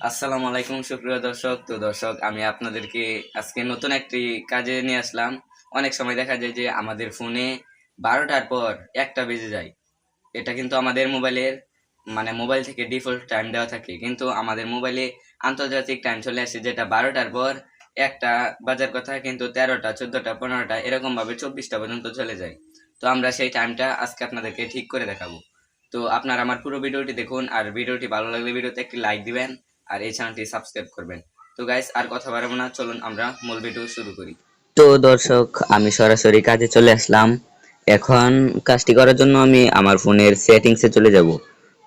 আসসালামু আলাইকুম সুপ্রিয় দর্শক। তো দর্শক, আমি আপনাদেরকে আজকে নতুন একটি কাজে নিয়ে আসলাম। অনেক সময় দেখা যায় যে আমাদের ফোনে 12টার পর 1টা বেজে যায়। এটা কিন্তু আমাদের মোবাইলের মোবাইল থেকে ডিফল্ট টাইম দেওয়া থাকে, কিন্তু আমাদের মোবাইলে আন্তর্জাতিক টাইম চলে আসে যেটা 12টার পর 1টা বাজার কথা, কিন্তু 13টা 14টা 15টা এরকম ভাবে 24টা পর্যন্ত চলে যায়। তো আমরা সেই টাইমটা আজকে আপনাদেরকে ঠিক করে দেখাবো। তো আপনারা আমার পুরো ভিডিওটি দেখুন, আর ভিডিওটি ভালো লাগলে ভিডিওতে একটি লাইক দিবেন, আর এই চ্যানেলটি সাবস্ক্রাইব করবেন। তো গাইস, আর কথা বাড়াবো না, চলুন আমরা মূল ভিডিও শুরু করি। তো দর্শক, আমি সরাসরি কাজে চলে আসলাম। এখন কাজটি করার জন্য আমি আমার ফোনের সেটিংসে চলে যাব।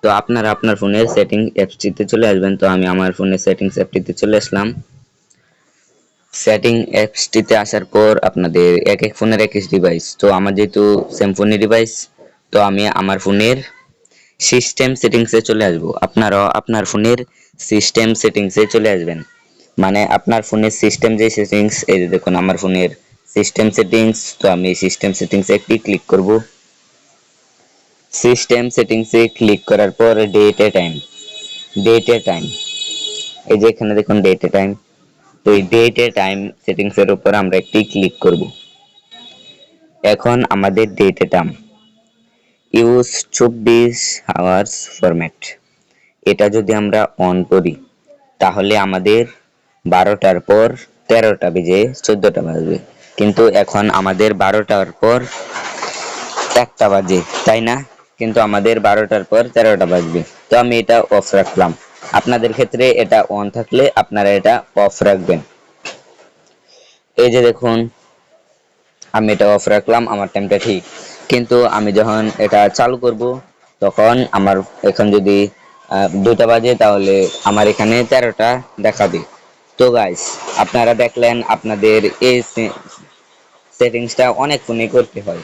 তো আপনারা আপনার ফোনের সেটিং অ্যাপটিতে চলে আসবেন। তো আমি আমার ফোনের সেটিংস অ্যাপটিতে চলে আসলাম। সেটিং অ্যাপসটিতে আসার পর আপনাদের এক এক ফোনের এক এক ডিভাইস, তো আমার যেহেতু সেম ফোনের ডিভাইস, তো আমি আমার ফোনের সিস্টেম সেটিংসে চলে আসব। আপনারাও আপনার ফোনের সিস্টেম সেটিংসে চলে আসবেন। মানে আপনার ফোনের সিস্টেম যে সেটিংস, এই যে দেখুন আমার ফোনের সিস্টেম সেটিংস। তো আমি সিস্টেম সেটিংসে একটি ক্লিক করব। সিস্টেম সেটিংসে ক্লিক করার পর ডেট এ টাইম, এই যে এখানে দেখুন ডেট এ টাইম। তো এই ডেট এ টাইম সেটিংসের উপর আমরা একটি ক্লিক করব। এখন আমাদের ডেট এ টাইম ইউজ 24 আওয়ার্স ফরম্যাট, এটা যদি আমরা অন করি তাহলে আমাদের 12টার পর 13টা বেজে 14টা বাজবে। কিন্তু এখন আমাদের 12টার পর 1টা বাজে, তাই না? কিন্তু আমাদের 12টার পর 13টা বাজবে। তো আমি এটা অফ রাখলাম। আপনাদের ক্ষেত্রে এটা অন থাকলে আপনারা এটা অফ রাখবেন। এই যে দেখুন, আমি এটা অফ রাখলাম, আমার টাইমটা ঠিক। কিন্তু আমি যখন এটা চালু করব তখন আমার এখন যদি 2টা বাজে, তাহলে আমার এখানে 13টা দেখাবে। তো গাইস, আপনারা দেখলেন আপনাদের এই সেটিংসটা অনেক ফোনে করতে হয়।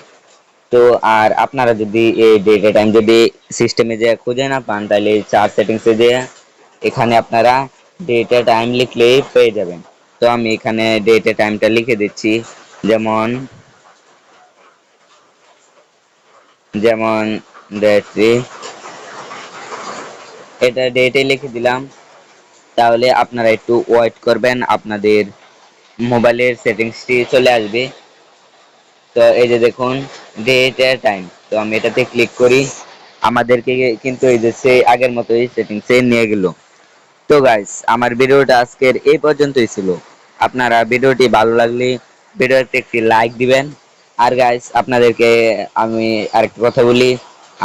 তো আর আপনারা যদি এই ডেটা টাইম যদি সিস্টেমে যে খুঁজে না পান, তাহলে চার সেটিংসে যে এখানে আপনারা ডেটা টাইম লিখলেই পেয়ে যাবেন। তো আমি এখানে ডেটা টাইমটা লিখে দিচ্ছি, যেমন যেমন এটা ডেটে লিখে দিলাম। তাহলে আপনারা একটু ওয়েট করবেন, আপনাদের মোবাইলের সেটিংসটি চলে আসবে। তো এই যে দেখুন ডেট এর টাইম, তো আমি এটাতে ক্লিক করি। আমাদেরকে কিন্তু এই যে সেই আগের মতোই সেটিংসে নিয়ে গেল। তো গাইস, আমার ভিডিওটা আজকের এই পর্যন্তই ছিল। আপনারা ভিডিওটি ভালো লাগলে ভিডিওতে একটি লাইক দিবেন। আর গাইস, আপনাদেরকে আমি আরেকটা কথা বলি,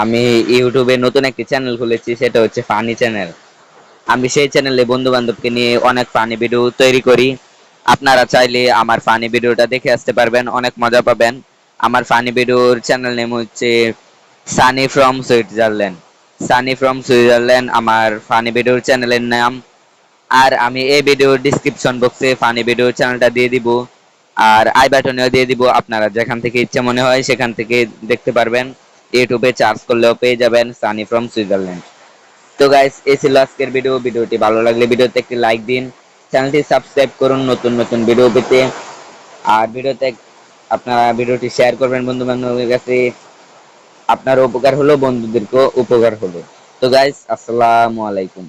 আমি ইউটিউবে নতুন একটি চ্যানেল খুলেছি, সেটা হচ্ছে ফানি চ্যানেল। আমি সেই চ্যানেলে বন্ধু বান্ধবকে নিয়ে অনেক ফানি ভিডিও তৈরি করি। আপনারা চাইলে আমার ফানি ভিডিওটা দেখে আসতে পারবেন, অনেক মজা পাবেন। আমার ফানি ভিডিওর চ্যানেল নেম হচ্ছে Sunny from Switzerland. Sunny from Switzerland আমার ফানি ভিডিওর চ্যানেলের নাম। আর আমি এই ভিডিওর ডিসক্রিপশন বক্সে ফানি ভিডিওর চ্যানেলটা দিয়ে দিব, আর আই বাটনেও দিয়ে দিব। আপনারা যেখান থেকে ইচ্ছা মনে হয় সেখান থেকে দেখতে পারবেন। ইউটিউবে সার্চ করলেও পেয়ে যাবেন সানি ফ্রম সুইজারল্যান্ড। তো গাইস, এই ছিল আজকের ভিডিওটি ভালো লাগলে ভিডিওতে একটি লাইক দিন, চ্যানেলটি সাবস্ক্রাইব করুন নতুন নতুন ভিডিও পেতে। আর আপনারা ভিডিওটি শেয়ার করবেন বন্ধু বান্ধবের কাছে। আপনার উপকার হলো, বন্ধুদেরকেও উপকার হলো। তো গাইস, আসসালামু আলাইকুম।